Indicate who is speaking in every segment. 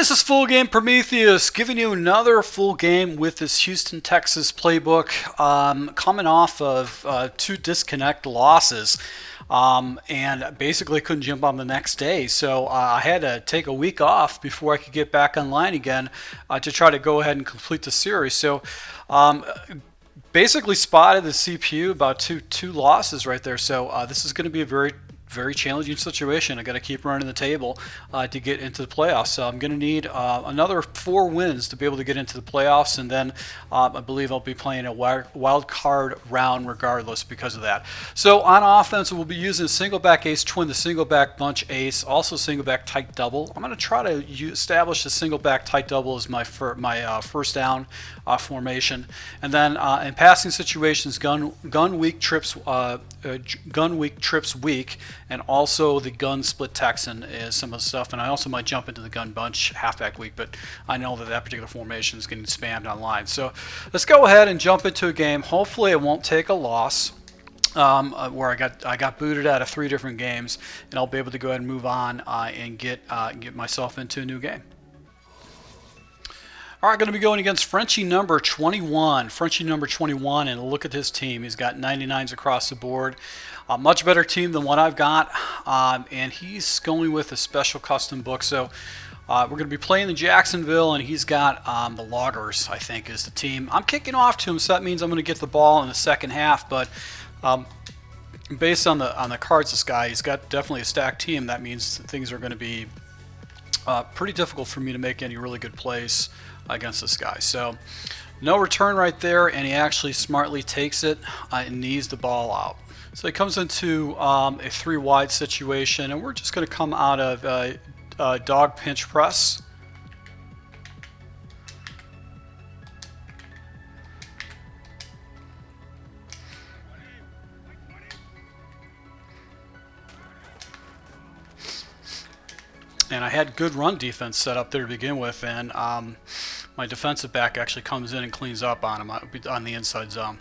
Speaker 1: this is Full Game Prometheus, giving you another full game with this Houston, Texas playbook. Coming off of 2 disconnect losses, and basically couldn't jump on the next day. So I had to take a week off before I could get back online again to try to go ahead and complete the series. So basically spotted the CPU about two losses right there. So this is going to be a very challenging situation. I got to keep running the table to get into the playoffs. So I'm going to need another 4 wins to be able to get into the playoffs, and then I believe I'll be playing a wild card round regardless because of that. So on offense, we'll be using a single back ace twin, the single back bunch ace, also single back tight double. I'm going to try to establish the single back tight double as my first down formation, and then in passing situations, gun weak trips weak, and also the gun split Texan is some of the stuff. And I also might jump into the gun bunch halfback weak, but I know that particular formation is getting spammed online. So let's go ahead and jump into a game. Hopefully it won't take a loss where I got booted out of 3 different games, and I'll be able to go ahead and move on and get myself into a new game. All right, going to be going against Frenchie number 21. Frenchie number 21, and look at his team. He's got 99s across the board. A much better team than what I've got, and he's going with a special custom book. So we're going to be playing the Jacksonville, and he's got the Loggers, I think, is the team. I'm kicking off to him, so that means I'm going to get the ball in the second half. But based on the cards, this guy, he's got definitely a stacked team. That means things are going to be pretty difficult for me to make any really good plays against this guy. So no return right there, and he actually smartly takes it and knees the ball out. So he comes into a 3 wide situation, and we're just going to come out of dog pinch press. And I had good run defense set up there to begin with, and my defensive back actually comes in and cleans up on him on the inside zone.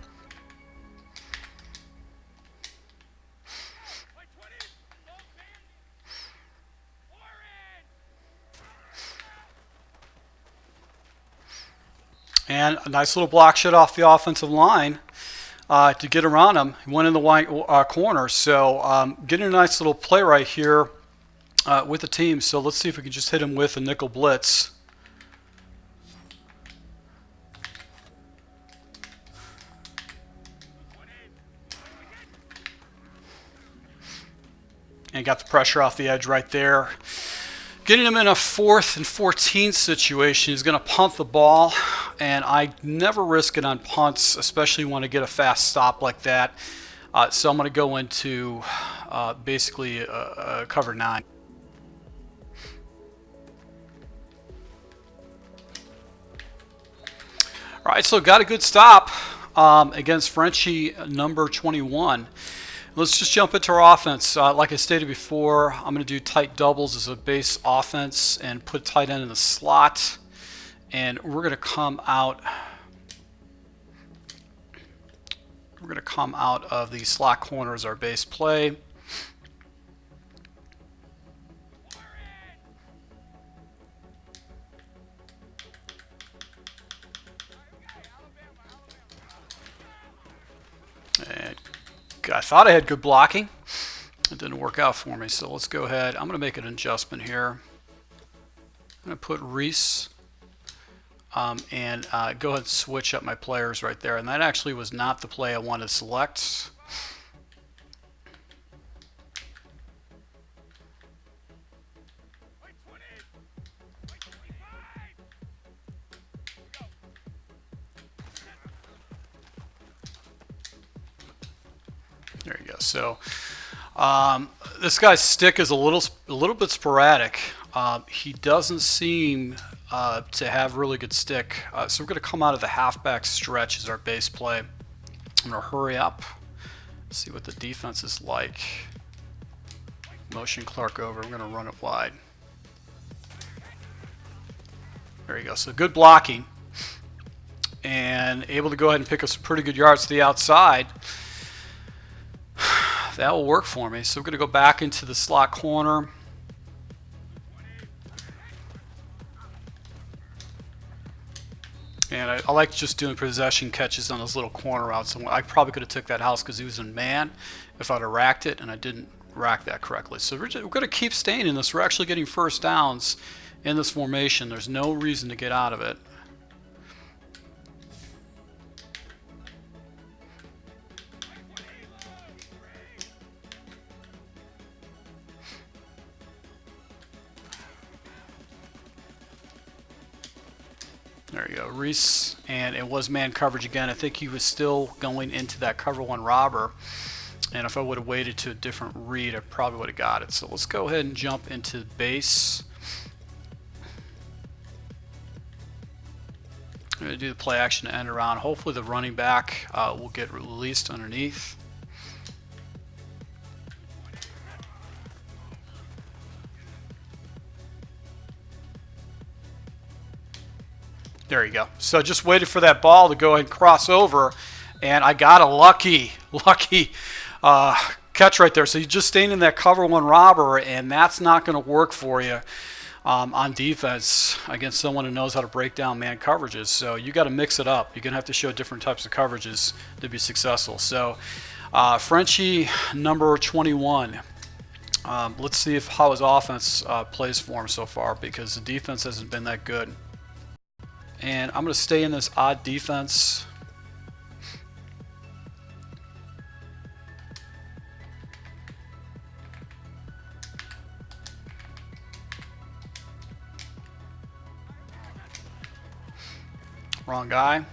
Speaker 1: And a nice little block shot off the offensive line to get around him. He went in the white corner, so getting a nice little play right here with the team. So let's see if we can just hit him with a nickel blitz. And got the pressure off the edge right there. Getting him in a 4th and 14 situation. He's going to punt the ball, and I never risk it on punts, especially when I get a fast stop like that. So I'm going to go into basically a cover 9. All right, so got a good stop against Frenchie number 21. Let's just jump into our offense. Like I stated before, I'm going to do tight doubles as a base offense and put tight end in the slot. And we're going to come out. We're going to come out of the slot corner as our base play. And I thought I had good blocking. It didn't work out for me, so let's go ahead. I'm going to make an adjustment here. I'm going to put Reese and go ahead and switch up my players right there. And that actually was not the play I wanted to select. There you go. So this guy's stick is a little bit sporadic. He doesn't seem to have really good stick. So we're going to come out of the halfback stretch as our base play. I'm going to hurry up, see what the defense is like. Motion Clark over. We're going to run it wide. There you go. So good blocking, and able to go ahead and pick up some pretty good yards to the outside. That will work for me. So we're going to go back into the slot corner. And I like just doing possession catches on those little corner routes. So I probably could have took that house because he was in man if I'd have racked it, and I didn't rack that correctly. So we're going to keep staying in this. We're actually getting first downs in this formation. There's no reason to get out of it. There you go, Reese, and it was man coverage again. I think he was still going into that cover one robber, and if I would have waited to a different read, I probably would have got it. So let's go ahead and jump into base. I'm going to do the play action to end around. Hopefully the running back will get released underneath. There you go. So just waited for that ball to go ahead and cross over, and I got a lucky catch right there. So you're just staying in that cover one robber, and that's not going to work for you on defense against someone who knows how to break down man coverages. So you got to mix it up. You're going to have to show different types of coverages to be successful. So Frenchie number 21. Let's see how his offense plays for him so far, because the defense hasn't been that good. And I'm going to stay in this odd defense. Wrong guy.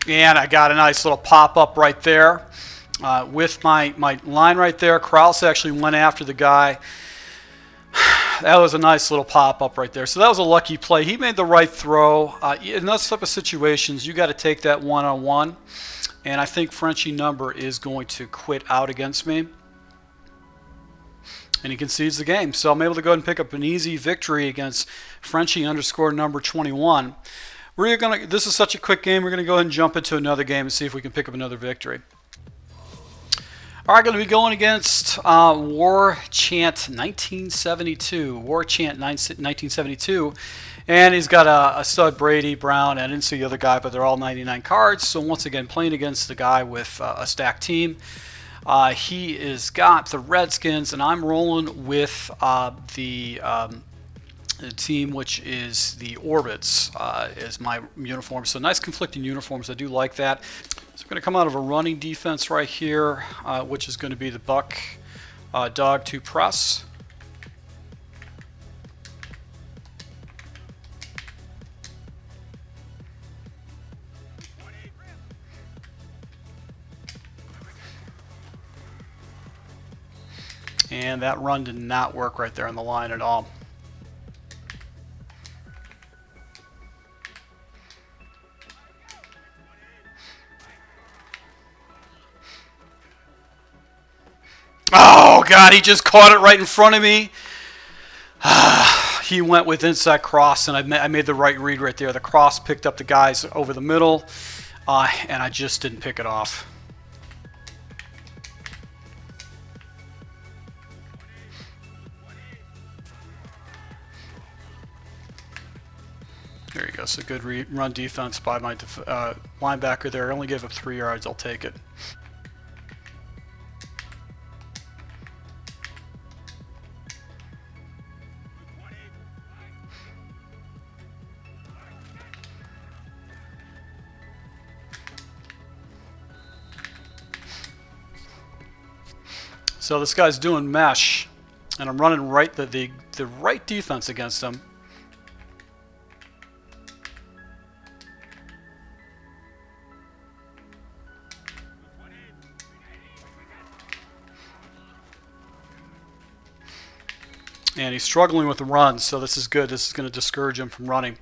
Speaker 1: And I got a nice little pop-up right there. With my line right there, Krause actually went after the guy. That was a nice little pop-up right there. So that was a lucky play. He made the right throw. In those type of situations, you got to take that one-on-one. And I think Frenchie number is going to quit out against me. And he concedes the game. So I'm able to go ahead and pick up an easy victory against Frenchie underscore number 21. This is such a quick game, we're going to go ahead and jump into another game and see if we can pick up another victory. All right, going to be going against War Chant 1972. War Chant 1972. And he's got a stud Brady, Brown. I didn't see the other guy, but they're all 99 cards. So once again, playing against the guy with a stacked team. He has got the Redskins, and I'm rolling with the team, which is the Orbits, is my uniform. So nice conflicting uniforms. I do like that. So we're going to come out of a running defense right here, which is going to be the Buck Dog to press. And that run did not work right there on the line at all. Oh, God, he just caught it right in front of me. He went with inside cross, and I made the right read right there. The cross picked up the guys over the middle, and I just didn't pick it off. There you go. So good run defense by my linebacker there. I only gave up 3 yards. I'll take it. So this guy's doing mesh, and I'm running the right defense against him. And he's struggling with the run, so this is good. This is going to discourage him from running.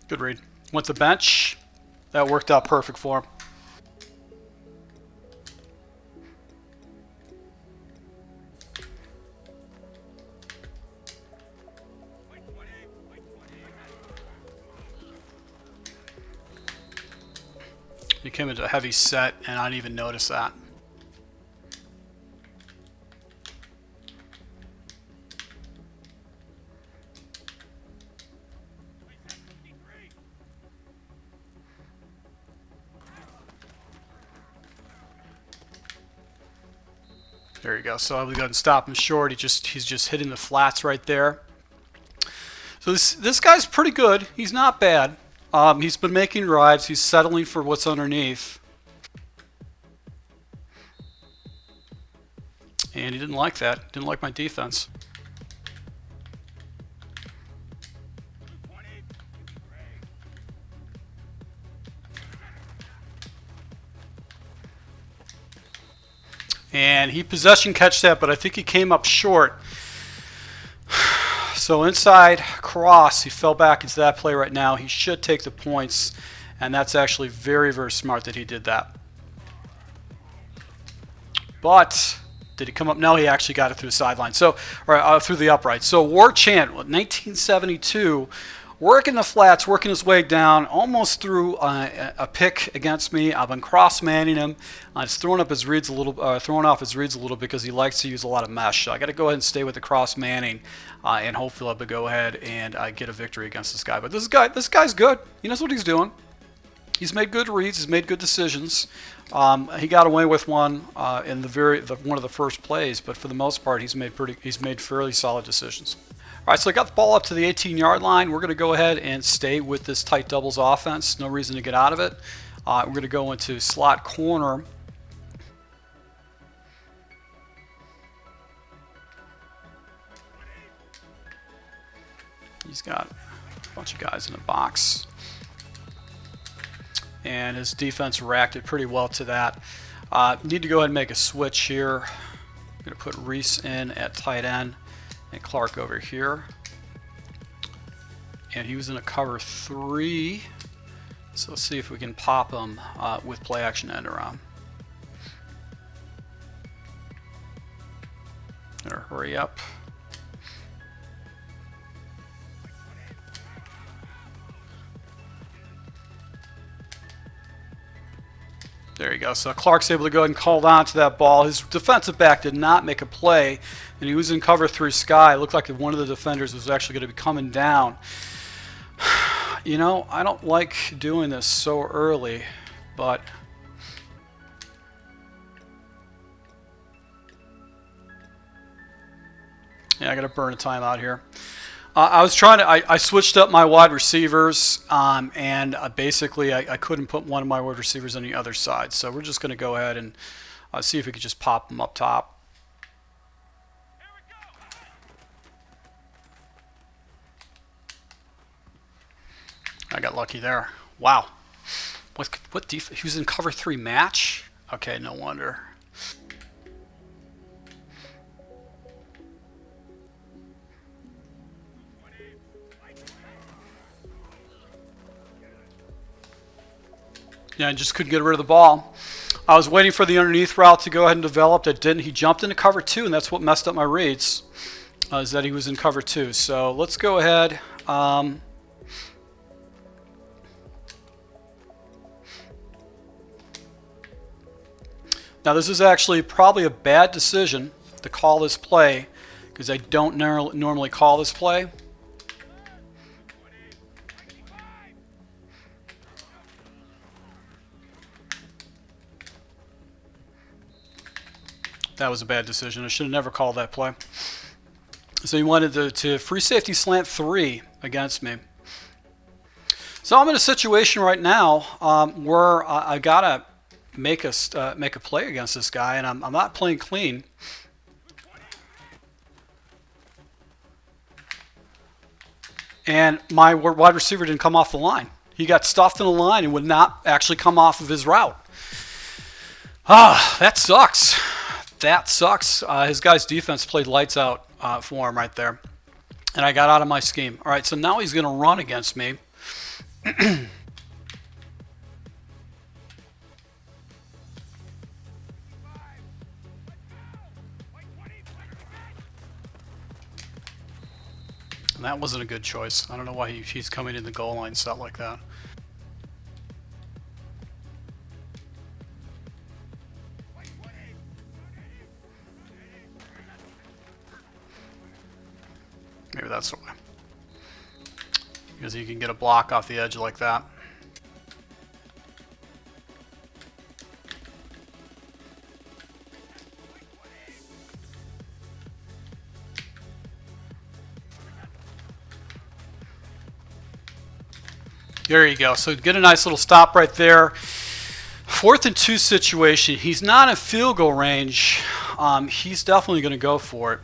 Speaker 1: Good read. Went to bench. That worked out perfect for him. He came into a heavy set, and I didn't even notice that. There you go. So I'll go ahead and stop him short. He's just hitting the flats right there. So this guy's pretty good. He's not bad. He's been making drives. He's settling for what's underneath. And he didn't like that. Didn't like my defense. And he possession catch that, but I think he came up short. So inside cross, he fell back into that play right now. He should take the points, and that's actually very, very smart that he did that. But did he come up? No, he actually got it through the sideline. So, or through the upright. So War Chant, 1972, working the flats, working his way down, almost threw a pick against me. I've been cross-manning him. It's throwing up his reads a little, throwing off his reads a little because he likes to use a lot of mesh. So I got to go ahead and stay with the cross-manning, and hopefully I'll be go ahead and get a victory against this guy. But this guy's good. He knows what he's doing. He's made good reads. He's made good decisions. He got away with one in one of the first plays, but for the most part, he's made fairly solid decisions. All right, so I got the ball up to the 18-yard line. We're going to go ahead and stay with this tight doubles offense. No reason to get out of it. We're going to go into slot corner. He's got a bunch of guys in the box. And his defense reacted pretty well to that. Need to go ahead and make a switch here. I'm going to put Reese in at tight end and Clark over here. And he was in a cover 3. So let's see if we can pop him with play action end around. Better hurry up. There you go. So Clark's able to go ahead and call on to that ball. His defensive back did not make a play, and he was in cover 3 sky. It looked like one of the defenders was actually going to be coming down. You know, I don't like doing this so early, but yeah, I got to burn a timeout here. I was trying to, I switched up my wide receivers, and basically I couldn't put one of my wide receivers on the other side. So we're just going to go ahead and see if we could just pop them up top. I got lucky there. Wow. What defense? He was in cover 3 match? Okay, no wonder. Yeah, I just couldn't get rid of the ball. I was waiting for the underneath route to go ahead and develop. That didn't. He jumped into cover 2, and that's what messed up my reads, is that he was in cover 2. So let's go ahead. Now this is actually probably a bad decision to call this play because I don't normally call this play. That was a bad decision. I should have never called that play. So he wanted to free safety slant 3 against me. So I'm in a situation right now where I gotta make a play against this guy, and I'm not playing clean. And my wide receiver didn't come off the line. He got stuffed in the line and would not actually come off of his route. That sucks. That sucks. His guy's defense played lights out for him right there. And I got out of my scheme. All right, so now he's going to run against me. And that wasn't a good choice. I don't know why he's coming in the goal line set like that. Maybe that's the way. Because you can get a block off the edge like that. There you go. So get a nice little stop right there. 4th and 2 situation. He's not in field goal range. He's definitely going to go for it.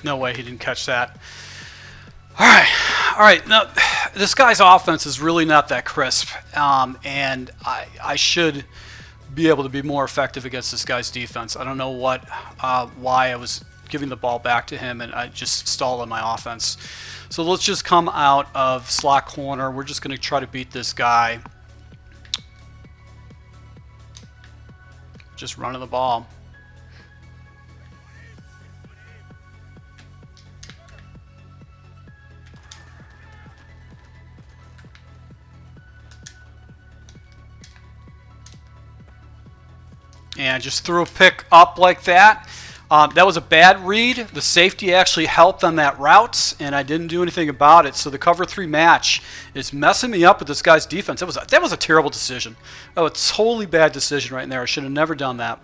Speaker 1: No way he didn't catch that. All right. Now, this guy's offense is really not that crisp, and I should be able to be more effective against this guy's defense. I don't know why I was giving the ball back to him and I just stalled on my offense. So let's just come out of slot corner. We're just going to try to beat this guy. Just running the ball. And just threw a pick up like that. That was a bad read. The safety actually helped on that route, and I didn't do anything about it. So the cover 3 match is messing me up with this guy's defense. That was a terrible decision. Oh, a totally bad decision right in there. I should have never done that.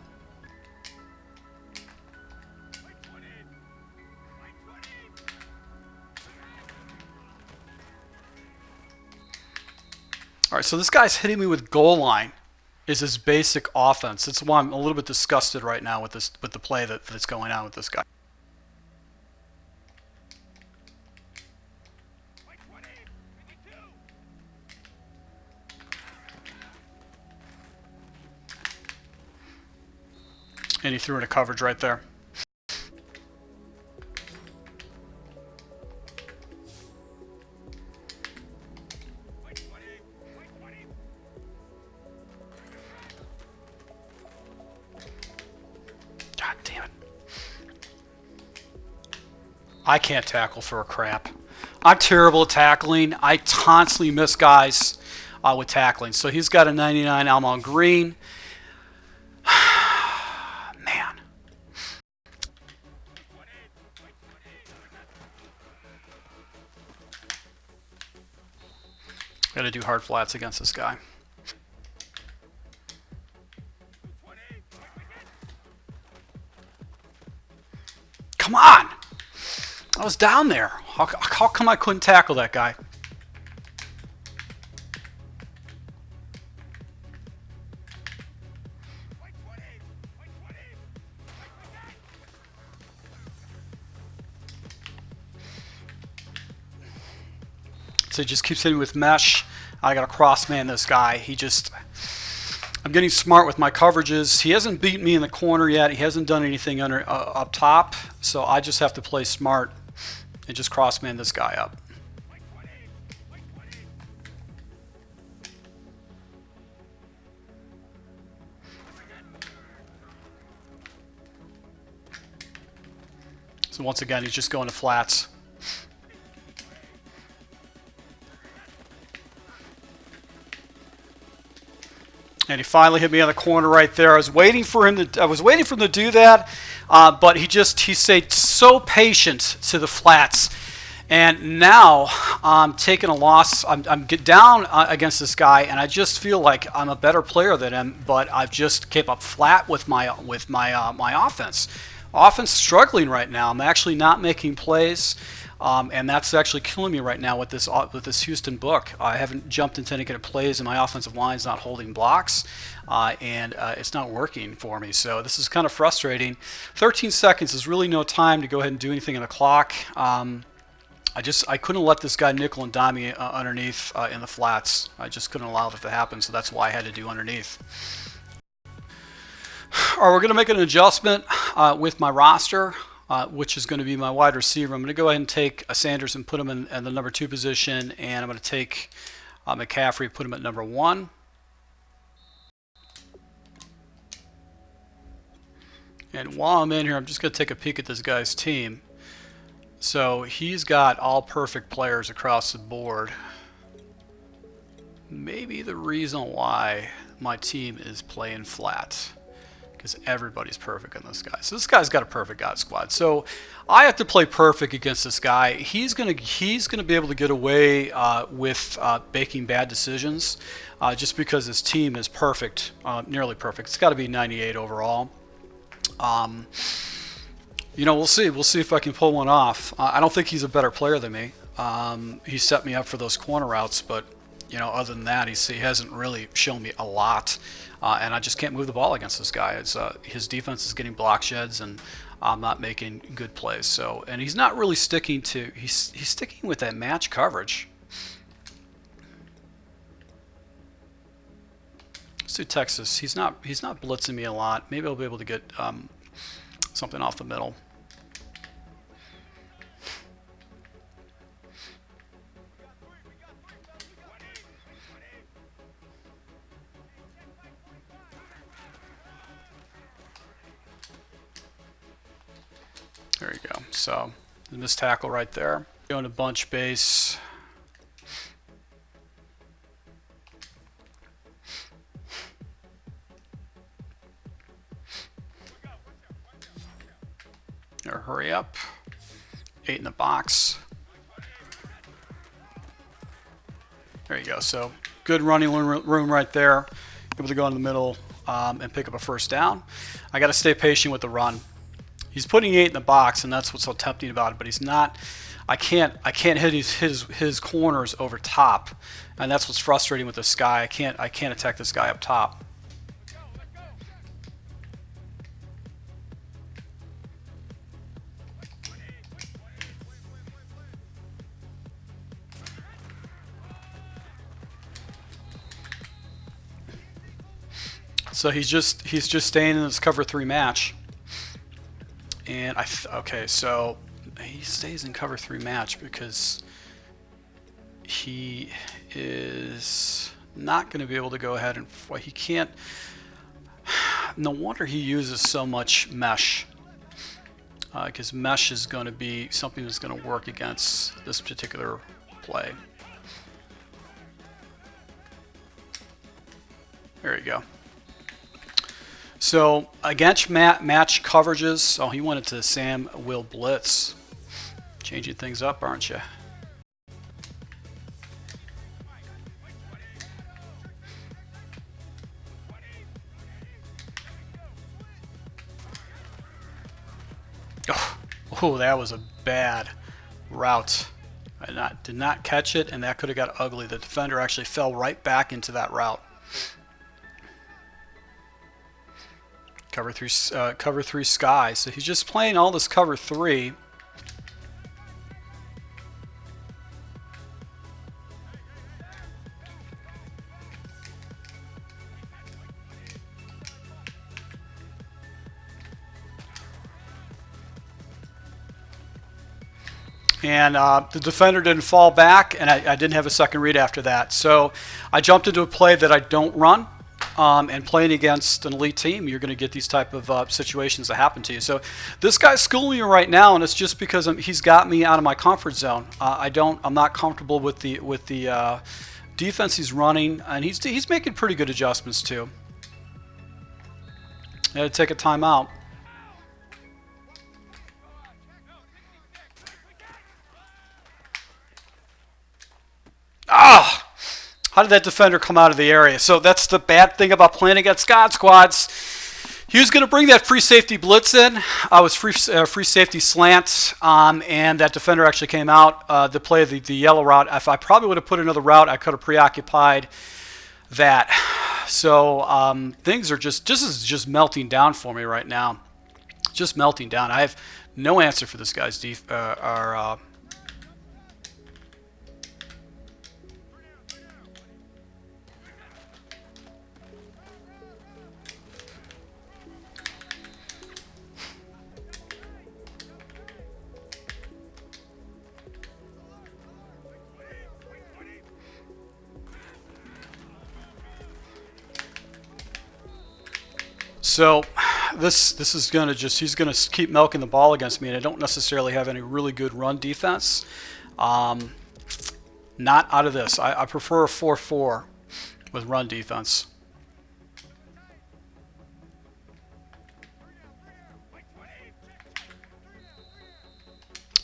Speaker 1: All right, so this guy's hitting me with goal line. Is his basic offense. That's why I'm a little bit disgusted right now with the play that's going on with this guy. And he threw in a coverage right there. I can't tackle for a crap. I'm terrible at tackling. I constantly miss guys with tackling. So he's got a 99. I'm on green. Man. Got to do hard flats against this guy. Come on! I was down there. How come I couldn't tackle that guy? So he just keeps hitting with mesh. I got to cross man this guy. I'm getting smart with my coverages. He hasn't beaten me in the corner yet. He hasn't done anything up top. So I just have to play smart and just cross man this guy up. So once again, he's just going to flats. And he finally hit me on the corner right there. I was waiting for him to do that, but he stayed so patient to the flats. And now I'm taking a loss. I'm down against this guy, and I just feel like I'm a better player than him. But I've just kept up flat with my offense. Offense struggling right now. I'm actually not making plays. And that's actually killing me right now with this Houston book. I haven't jumped into any kind of plays, and my offensive line is not holding blocks, and it's not working for me. So this is kind of frustrating. 13 seconds is really no time to go ahead and do anything on the clock. I couldn't let this guy nickel and dime me underneath in the flats. I just couldn't allow that to happen, so that's why I had to do underneath. All right, we're going to make an adjustment with my roster. Which is going to be my wide receiver. I'm going to go ahead and take Sanders and put him in the number 2 position, and I'm going to take McCaffrey, put him at number 1. And while I'm in here, I'm just going to take a peek at this guy's team. So he's got all perfect players across the board. Maybe the reason why my team is playing flat, because everybody's perfect on this guy. So this guy's got a perfect God squad. So I have to play perfect against this guy. He's gonna be able to get away with making bad decisions, just because his team is perfect, nearly perfect. It's got to be 98 overall. You know, we'll see. We'll see if I can pull one off. I don't think he's a better player than me. He set me up for those corner routes, but you know, other than that, he hasn't really shown me a lot. And I just can't move the ball against this guy. It's, his defense is getting block sheds, and I'm not making good plays. So, and he's not really sticking to. He's sticking with that match coverage. Let's do Texas. He's not blitzing me a lot. Maybe I'll be able to get something off the middle. There you go. So the missed tackle right there. Going to bunch base. Or hurry up. 8 in the box. There you go. So good running room right there. Able to go in the middle and pick up a first down. I got to stay patient with the run. He's putting 8 in the box, and that's what's so tempting about it. But he's not. I can't hit his corners over top, and that's what's frustrating with this guy. I can't attack this guy up top. So he's just staying in this cover 3 match. And okay, so he stays in cover 3 match because he is not going to be able to go ahead and he can't. No wonder he uses so much mesh, because mesh is going to be something that's going to work against this particular play. There you go. So against match coverages, oh, he went into Sam will blitz. Changing things up, aren't you? Oh, that was a bad route. I did not catch it, and that could have got ugly. The defender actually fell right back into that route. Cover three sky. So he's just playing all this cover 3. And the defender didn't fall back, and I didn't have a second read after that. So I jumped into a play that I don't run. And playing against an elite team, you're going to get these type of situations that happen to you. So this guy's schooling you right now, and it's just because he's got me out of my comfort zone. I'm not comfortable with the defense he's running, and he's making pretty good adjustments too. I had to take a timeout. Ah! How did that defender come out of the area? So that's the bad thing about playing against God squads. He was going to bring that free safety blitz in. I was free safety slant, and that defender actually came out to play the yellow route. If I probably would have put another route, I could have preoccupied that. So things are just melting down for me right now. Just melting down. I have no answer for this guy's So this is gonna he's gonna keep milking the ball against me, and I don't necessarily have any really good run defense. Not out of this. I prefer a 4-4 with run defense.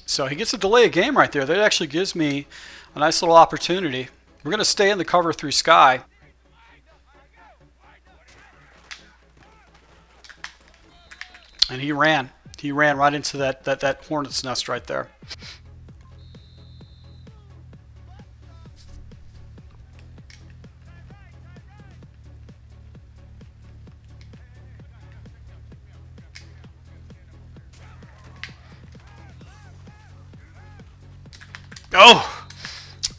Speaker 1: So he gets a delay of game right there. That actually gives me a nice little opportunity. We're going to stay in the cover through Sky. And he ran. He ran right into that hornet's nest right there. Oh,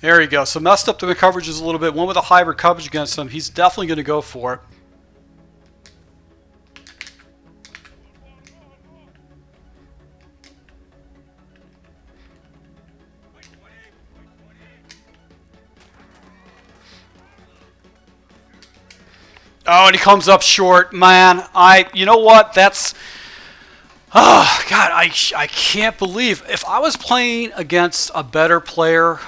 Speaker 1: there you go. So messed up the coverages a little bit. One with a hybrid coverage against him. He's definitely going to go for it. Oh, and he comes up short. Man, you know what? That's... Oh, God, I can't believe. If I was playing against a better player,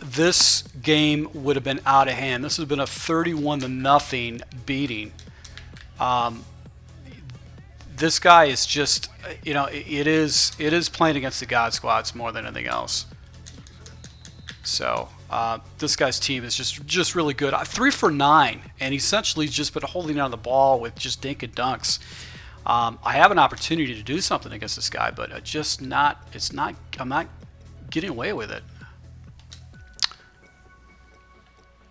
Speaker 1: this game would have been out of hand. This would have been a 31-0 beating. This guy is just, you know, it is playing against the God Squads more than anything else. So this guy's team is just really good. 3 for 9, and he's essentially just been holding on the ball with just dink and dunks. I have an opportunity to do something against this guy, but I'm not getting away with it.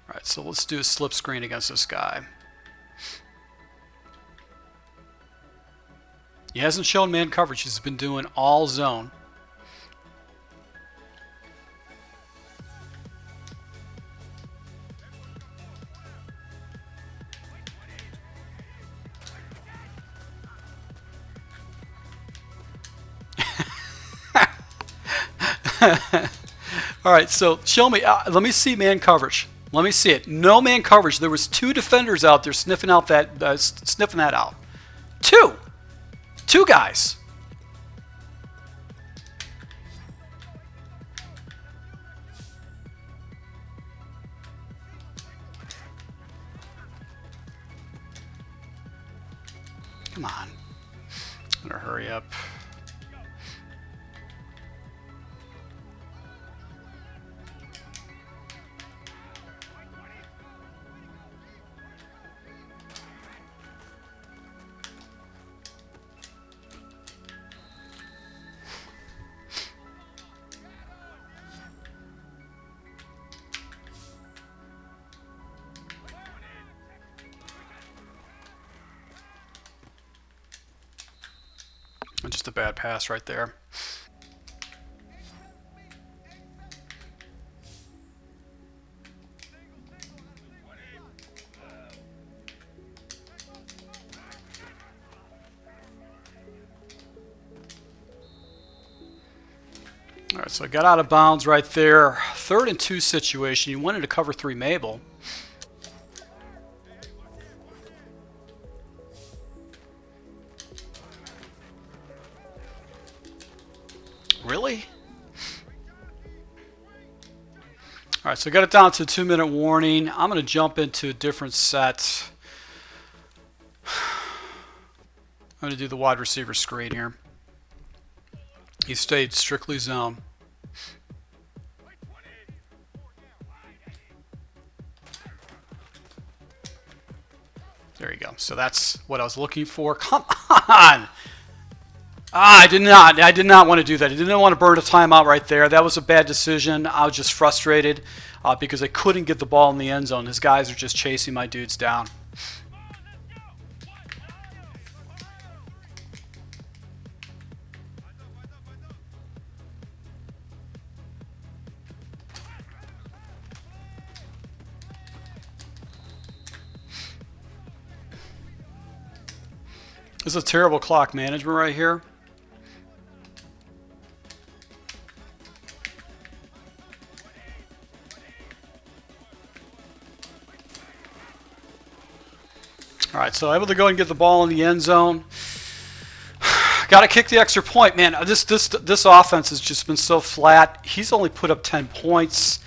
Speaker 1: All right, so let's do a slip screen against this guy. He hasn't shown man coverage. He's been doing all zone. All right, so show me. Let me see man coverage. Let me see it. No man coverage. There was 2 defenders out there sniffing that out. Two guys. Come on. Better hurry up. Just a bad pass right there. All right, so I got out of bounds right there. 3rd and 2 situation. You wanted to cover 3 Mabel. Really? All right, so I got it down to a 2-minute warning. I'm going to jump into a different set. I'm going to do the wide receiver screen here. He stayed strictly zone. There you go. So that's what I was looking for. Come on! I did not want to do that. I didn't want to burn a timeout right there. That was a bad decision. I was just frustrated because I couldn't get the ball in the end zone. His guys are just chasing my dudes down. This is a terrible clock management right here. All right, so able to go and get the ball in the end zone. Got to kick the extra point, man. This offense has just been so flat. He's only put up 10 points.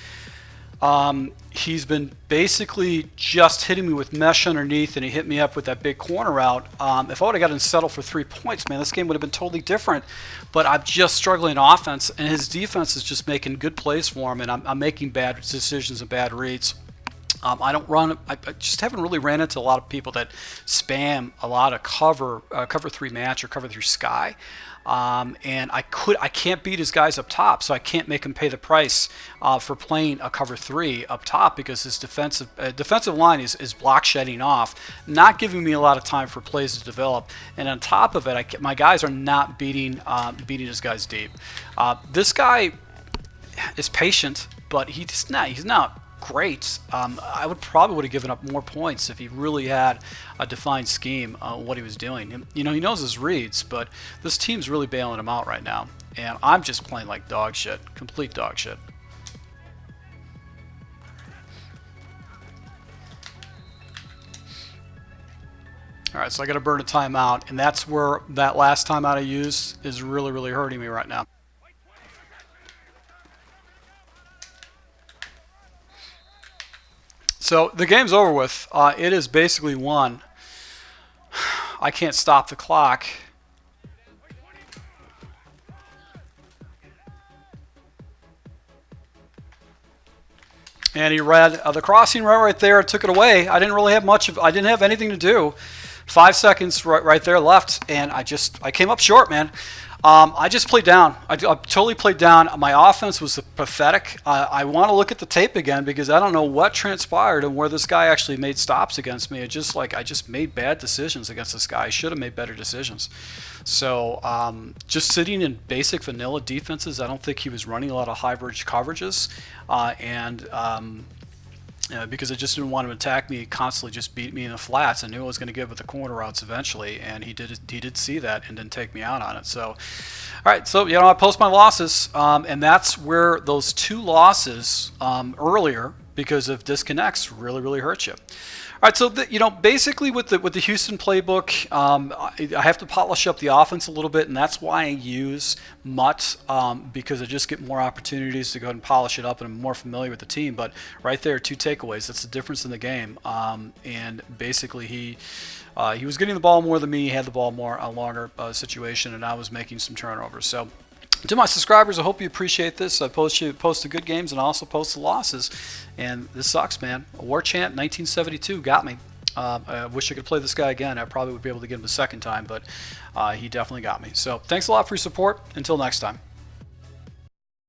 Speaker 1: He's been basically just hitting me with mesh underneath, and he hit me up with that big corner out. If I would have gotten settled for 3 points, man, this game would have been totally different. But I'm just struggling offense, and his defense is just making good plays for him, and I'm making bad decisions and bad reads. I just haven't really ran into a lot of people that spam a lot of cover 3 match or cover 3 sky. And I can't beat his guys up top, so I can't make him pay the price for playing a cover 3 up top, because his defensive line is block shedding off, not giving me a lot of time for plays to develop. And on top of it, my guys are not beating his guys deep. This guy is patient, but he's not great. I probably would have given up more points if he really had a defined scheme on what he was doing. You know, he knows his reads, but this team's really bailing him out right now, and I'm just playing like dog shit, complete dog shit. All right, so I got to burn a timeout, and that's where that last timeout I used is really hurting me right now. So the game's over with. It is basically won. I can't stop the clock. And he read the crossing right there, took it away. I didn't really have I didn't have anything to do. 5 seconds right there left, and I came up short, man. I just played down. I totally played down. My offense was pathetic. I want to look at the tape again, because I don't know what transpired and where this guy actually made stops against me. I just made bad decisions against this guy. I should have made better decisions. So just sitting in basic vanilla defenses, I don't think he was running a lot of high verge coverages, because I just didn't want him to attack me, constantly just beat me in the flats. I knew I was going to get with the corner routes eventually, and he did see that and didn't take me out on it. So, all right, so I post my losses, and that's where those 2 losses earlier, because of disconnects, really hurt you. All right, so basically with the Houston playbook, I have to polish up the offense a little bit, and that's why I use Mutt, because I just get more opportunities to go ahead and polish it up, and I'm more familiar with the team. But right there, 2 takeaways. That's the difference in the game. And basically, he was getting the ball more than me. He had the ball more a longer situation, and I was making some turnovers. So, to my subscribers, I hope you appreciate this. I post the good games, and I also post the losses. And this sucks, man. A War Chant 1972 got me. I wish I could play this guy again. I probably would be able to get him a second time, but he definitely got me. So thanks a lot for your support. Until next time.